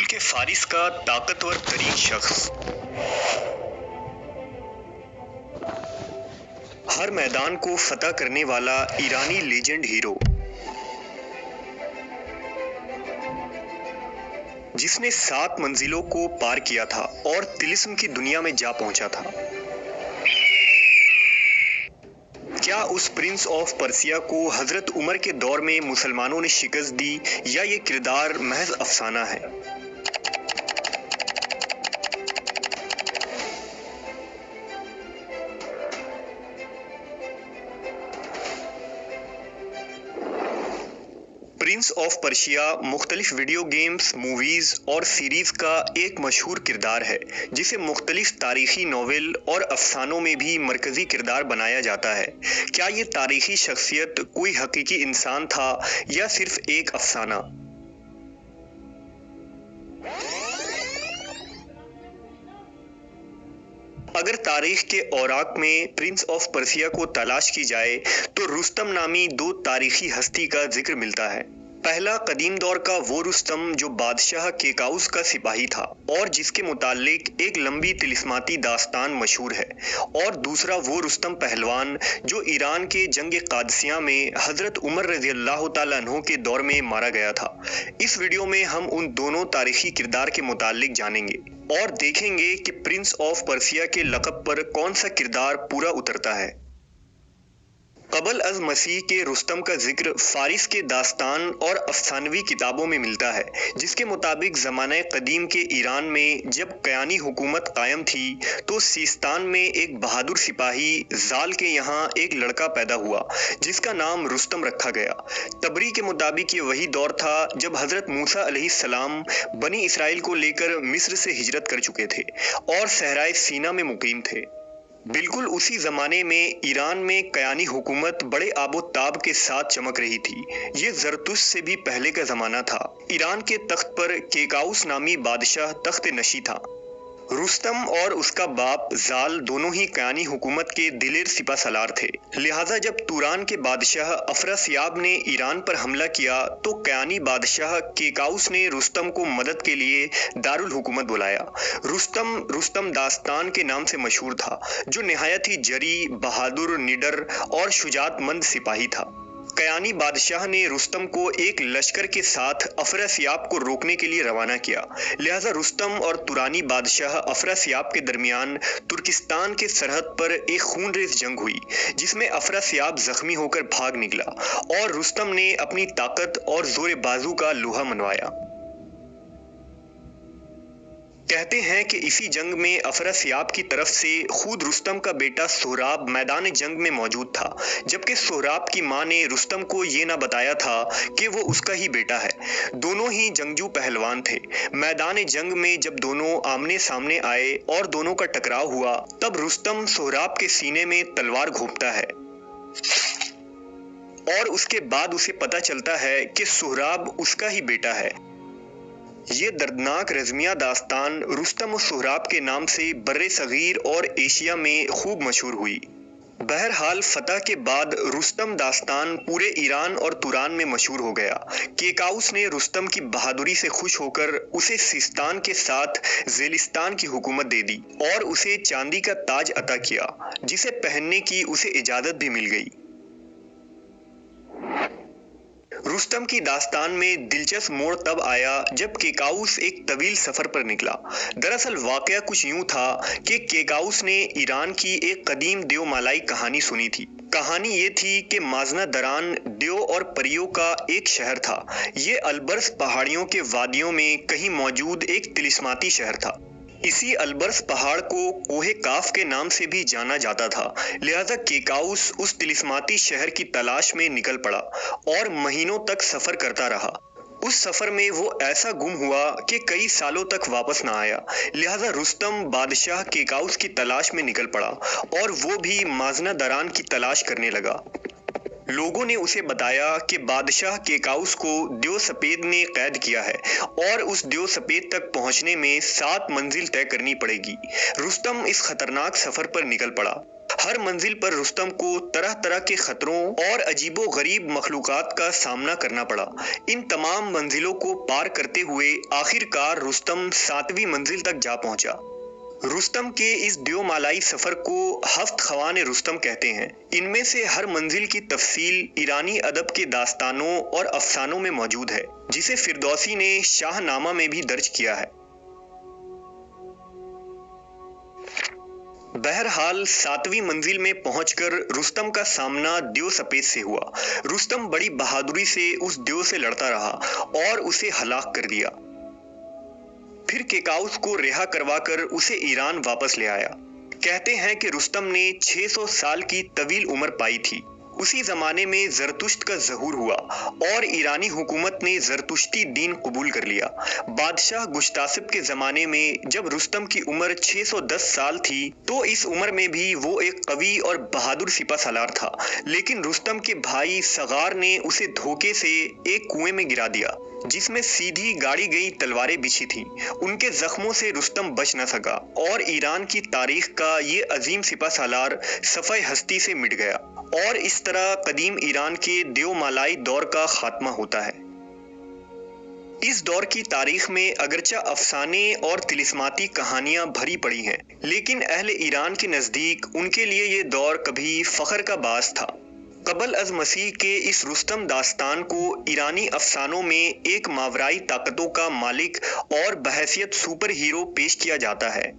ملک فارس کا طاقتور ترین شخص، ہر میدان کو فتح کرنے والا ایرانی لیجنڈ ہیرو، جس نے 7 منزلوں کو پار کیا تھا اور طلسم کی دنیا میں جا پہنچا تھا۔ کیا اس پرنس آف پرسیا کو حضرت عمر کے دور میں مسلمانوں نے شکست دی یا یہ کردار محض افسانہ ہے؟ پرنس آف پرشیا مختلف ویڈیو گیمز، موویز اور سیریز کا ایک مشہور کردار ہے جسے مختلف تاریخی ناول اور افسانوں میں بھی مرکزی کردار بنایا جاتا ہے۔ کیا یہ تاریخی شخصیت کوئی حقیقی انسان تھا یا صرف ایک افسانہ؟ اگر تاریخ کے اوراق میں پرنس آف پرسیا کو تلاش کی جائے تو رستم نامی 2 تاریخی ہستی کا ذکر ملتا ہے۔ پہلا قدیم دور کا وہ رستم جو بادشاہ کیکاؤس کا سپاہی تھا اور جس کے متعلق ایک لمبی طلسماتی داستان مشہور ہے، اور دوسرا وہ رستم پہلوان جو ایران کے جنگ قادسیہ میں حضرت عمر رضی اللہ تعالیٰ عنہ کے دور میں مارا گیا تھا۔ اس ویڈیو میں ہم ان دونوں تاریخی کردار کے متعلق جانیں گے اور دیکھیں گے کہ پرنس آف پرسیا کے لقب پر کون سا کردار پورا اترتا ہے۔ قبل از مسیح کے رستم کا ذکر فارس کے داستان اور افسانوی کتابوں میں ملتا ہے، جس کے مطابق زمانہ قدیم کے ایران میں جب کیانی حکومت قائم تھی تو سیستان میں ایک بہادر سپاہی زال کے یہاں ایک لڑکا پیدا ہوا جس کا نام رستم رکھا گیا۔ تبری کے مطابق یہ وہی دور تھا جب حضرت موسیٰ علیہ السلام بنی اسرائیل کو لے کر مصر سے ہجرت کر چکے تھے اور صحرائے سینا میں مقیم تھے۔ بالکل اسی زمانے میں ایران میں کیانی حکومت بڑے آب و تاب کے ساتھ چمک رہی تھی۔ یہ زرتشت سے بھی پہلے کا زمانہ تھا۔ ایران کے تخت پر کیکاؤس نامی بادشاہ تخت نشی تھا۔ رستم اور اس کا باپ زال دونوں ہی کیانی حکومت کے دلیر سپہ سالار تھے، لہٰذا جب توران کے بادشاہ افراسیاب نے ایران پر حملہ کیا تو کیانی بادشاہ کیکاؤس نے رستم کو مدد کے لیے دارالحکومت بلایا۔ رستم داستان کے نام سے مشہور تھا، جو نہایت ہی جری، بہادر، نڈر اور شجاعت مند سپاہی تھا۔ کیانی بادشاہ نے رستم کو ایک لشکر کے ساتھ افراسیاب کو روکنے کے لیے روانہ کیا، لہٰذا رستم اور تورانی بادشاہ افراسیاب کے درمیان ترکستان کے سرحد پر ایک خونریز جنگ ہوئی جس میں افراسیاب زخمی ہو کر بھاگ نکلا اور رستم نے اپنی طاقت اور زور بازو کا لوہا منوایا۔ کہتے ہیں کہ اسی جنگ میں افراسیاب کی طرف سے خود رستم کا بیٹا سہراب میدان جنگ میں موجود تھا، جبکہ سہراب کی ماں نے رستم کو یہ نہ بتایا تھا کہ وہ اس کا ہی بیٹا ہے۔ دونوں ہی جنگجو پہلوان تھے۔ میدان جنگ میں جب دونوں آمنے سامنے آئے اور دونوں کا ٹکراؤ ہوا تب رستم سہراب کے سینے میں تلوار گھونپتا ہے اور اس کے بعد اسے پتہ چلتا ہے کہ سہراب اس کا ہی بیٹا ہے۔ یہ دردناک رزمیہ داستان رستم و سہراب کے نام سے برِ صغیر اور ایشیا میں خوب مشہور ہوئی۔ بہرحال فتح کے بعد رستم داستان پورے ایران اور توران میں مشہور ہو گیا۔ کیکاؤس نے رستم کی بہادری سے خوش ہو کر اسے سیستان کے ساتھ زیلستان کی حکومت دے دی اور اسے چاندی کا تاج عطا کیا، جسے پہننے کی اسے اجازت بھی مل گئی۔ رستم کی داستان میں دلچسپ موڑ تب آیا جب کیکاؤس ایک طویل سفر پر نکلا۔ دراصل واقعہ کچھ یوں تھا کہ کیکاؤس نے ایران کی ایک قدیم دیو مالائی کہانی سنی تھی۔ کہانی یہ تھی کہ مازنا دران دیو اور پریوں کا ایک شہر تھا۔ یہ البرز پہاڑیوں کے وادیوں میں کہیں موجود ایک طلسماتی شہر تھا۔ اسی البرز پہاڑ کو کوہ کاف کے نام سے بھی جانا جاتا تھا، لہٰذا کیکاؤس اس طلسماتی شہر کی تلاش میں نکل پڑا اور مہینوں تک سفر کرتا رہا۔ اس سفر میں وہ ایسا گم ہوا کہ کئی سالوں تک واپس نہ آیا، لہٰذا رستم بادشاہ کیکاؤس کی تلاش میں نکل پڑا اور وہ بھی مازنا دران کی تلاش کرنے لگا۔ لوگوں نے اسے بتایا کہ بادشاہ کیکاؤس کو دیو سپید نے قید کیا ہے اور اس دیو سپید تک پہنچنے میں 7 منزل طے کرنی پڑے گی۔ رستم اس خطرناک سفر پر نکل پڑا۔ ہر منزل پر رستم کو طرح طرح کے خطروں اور عجیب و غریب مخلوقات کا سامنا کرنا پڑا۔ ان تمام منزلوں کو پار کرتے ہوئے آخر کار رستم 7ویں منزل تک جا پہنچا۔ رستم کے اس دیومالائی سفر کو ہفت خوان رستم کہتے ہیں۔ ان میں سے ہر منزل کی تفصیل ایرانی ادب کے داستانوں اور افسانوں میں موجود ہے، جسے فردوسی نے شاہ نامہ میں بھی درج کیا ہے۔ بہرحال 7ویں منزل میں پہنچ کر رستم کا سامنا دیو سپید سے ہوا۔ رستم بڑی بہادری سے اس دیو سے لڑتا رہا اور اسے ہلاک کر دیا۔ پھر کیکاؤس کو رہا کروا کر اسے ایران واپس لے آیا۔ کہتے ہیں کہ رستم نے 600 سال کی طویل عمر پائی تھی۔ اسی زمانے میں زرتشت کا ظہور ہوا اور ایرانی حکومت نے زرتشتی دین قبول کر لیا۔ بادشاہ گشتاسپ کے زمانے میں جب رستم کی عمر 610 سال تھی تو اس عمر میں بھی وہ ایک قوی اور بہادر سپہ سالار تھا، لیکن رستم کے بھائی سغار نے اسے دھوکے سے ایک کنویں میں گرا دیا جس میں سیدھی گاڑی گئی تلواریں بچھی تھیں۔ ان کے زخموں سے رستم بچ نہ سکا اور ایران کی تاریخ کا یہ عظیم سپہ سالار صفحہ ہستی سے مٹ گیا، اور اس طرح قدیم ایران کے دیومالائی دور کا خاتمہ ہوتا ہے۔ اس دور کی تاریخ میں اگرچہ افسانے اور طلسماتی کہانیاں بھری پڑی ہیں، لیکن اہل ایران کے نزدیک ان کے لیے یہ دور کبھی فخر کا باعث تھا۔ قبل از مسیح کے اس رستم داستان کو ایرانی افسانوں میں ایک ماورائی طاقتوں کا مالک اور بحیثیت سپر ہیرو پیش کیا جاتا ہے۔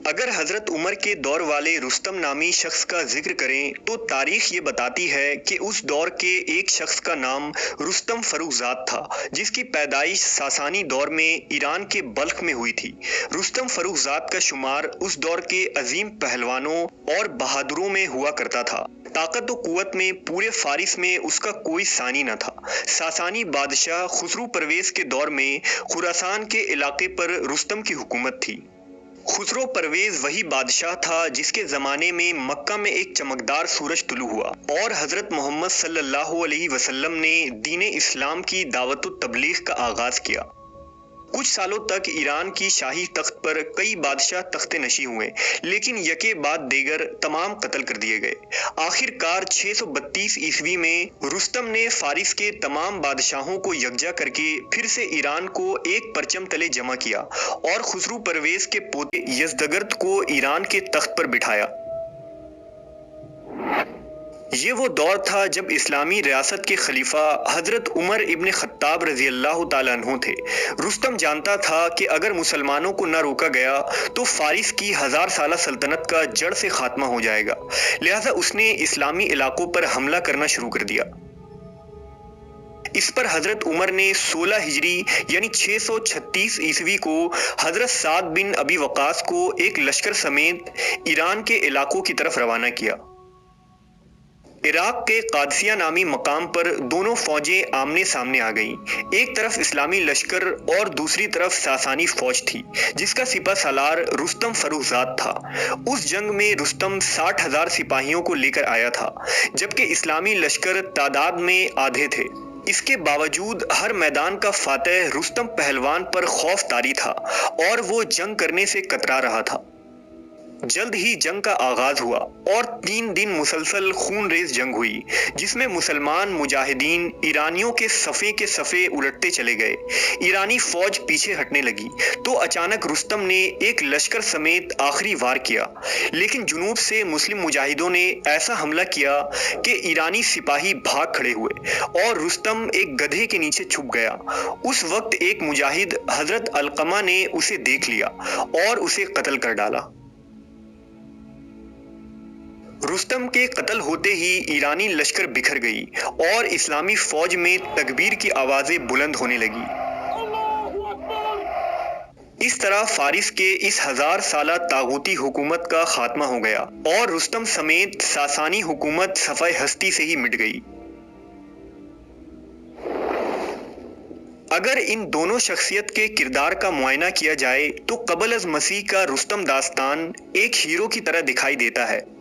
اگر حضرت عمر کے دور والے رستم نامی شخص کا ذکر کریں تو تاریخ یہ بتاتی ہے کہ اس دور کے ایک شخص کا نام رستم فروخزاد تھا، جس کی پیدائش ساسانی دور میں ایران کے بلخ میں ہوئی تھی۔ رستم فروخزاد کا شمار اس دور کے عظیم پہلوانوں اور بہادروں میں ہوا کرتا تھا۔ طاقت و قوت میں پورے فارس میں اس کا کوئی ثانی نہ تھا۔ ساسانی بادشاہ خسرو پرویز کے دور میں خراسان کے علاقے پر رستم کی حکومت تھی۔ خسرو پرویز وہی بادشاہ تھا جس کے زمانے میں مکہ میں ایک چمکدار سورج طلوع ہوا اور حضرت محمد صلی اللہ علیہ وسلم نے دین اسلام کی دعوت و تبلیغ کا آغاز کیا۔ کچھ سالوں تک ایران کی شاہی تخت پر کئی بادشاہ تخت نشین ہوئے، لیکن یکے بعد دیگر تمام قتل کر دیے گئے۔ آخر کار 632 عیسوی میں رستم نے فارس کے تمام بادشاہوں کو یکجا کر کے پھر سے ایران کو ایک پرچم تلے جمع کیا اور خسرو پرویز کے پوتے یزدگرد کو ایران کے تخت پر بٹھایا۔ یہ وہ دور تھا جب اسلامی ریاست کے خلیفہ حضرت عمر ابن خطاب رضی اللہ تعالیٰ عنہ تھے۔ رستم جانتا تھا کہ اگر مسلمانوں کو نہ روکا گیا تو فارس کی 1000 سالہ سلطنت کا جڑ سے خاتمہ ہو جائے گا، لہٰذا اس نے اسلامی علاقوں پر حملہ کرنا شروع کر دیا۔ اس پر حضرت عمر نے 16 ہجری یعنی 636 عیسوی کو حضرت سعد بن ابی وقاص کو ایک لشکر سمیت ایران کے علاقوں کی طرف روانہ کیا۔ عراق کے قادسیہ نامی مقام پر دونوں فوجیں آمنے سامنے آ گئیں۔ ایک طرف اسلامی لشکر اور دوسری طرف ساسانی فوج تھی جس کا سپہ سالار رستم فروخزاد تھا۔ اس جنگ میں رستم 60,000 سپاہیوں کو لے کر آیا تھا، جبکہ اسلامی لشکر تعداد میں آدھے تھے۔ اس کے باوجود ہر میدان کا فاتح رستم پہلوان پر خوف طاری تھا اور وہ جنگ کرنے سے کترا رہا تھا۔ جلد ہی جنگ کا آغاز ہوا اور 3 دن مسلسل خون ریز جنگ ہوئی، جس میں مسلمان مجاہدین ایرانیوں کے صفے الٹتے چلے گئے۔ ایرانی فوج پیچھے ہٹنے لگی تو اچانک رستم نے ایک لشکر سمیت آخری وار کیا، لیکن جنوب سے مسلم مجاہدوں نے ایسا حملہ کیا کہ ایرانی سپاہی بھاگ کھڑے ہوئے اور رستم ایک گدھے کے نیچے چھپ گیا۔ اس وقت ایک مجاہد حضرت علقمہ نے اسے دیکھ لیا اور اسے قتل کر ڈالا۔ رستم کے قتل ہوتے ہی ایرانی لشکر بکھر گئی اور اسلامی فوج میں تکبیر کی آوازیں بلند ہونے لگی۔ اس طرح فارس کے اس 1000 سالہ طاغوتی حکومت کا خاتمہ ہو گیا اور رستم سمیت ساسانی حکومت صفحہ ہستی سے ہی مٹ گئی۔ اگر ان دونوں شخصیت کے کردار کا معائنہ کیا جائے تو قبل از مسیح کا رستم داستان ایک ہیرو کی طرح دکھائی دیتا ہے،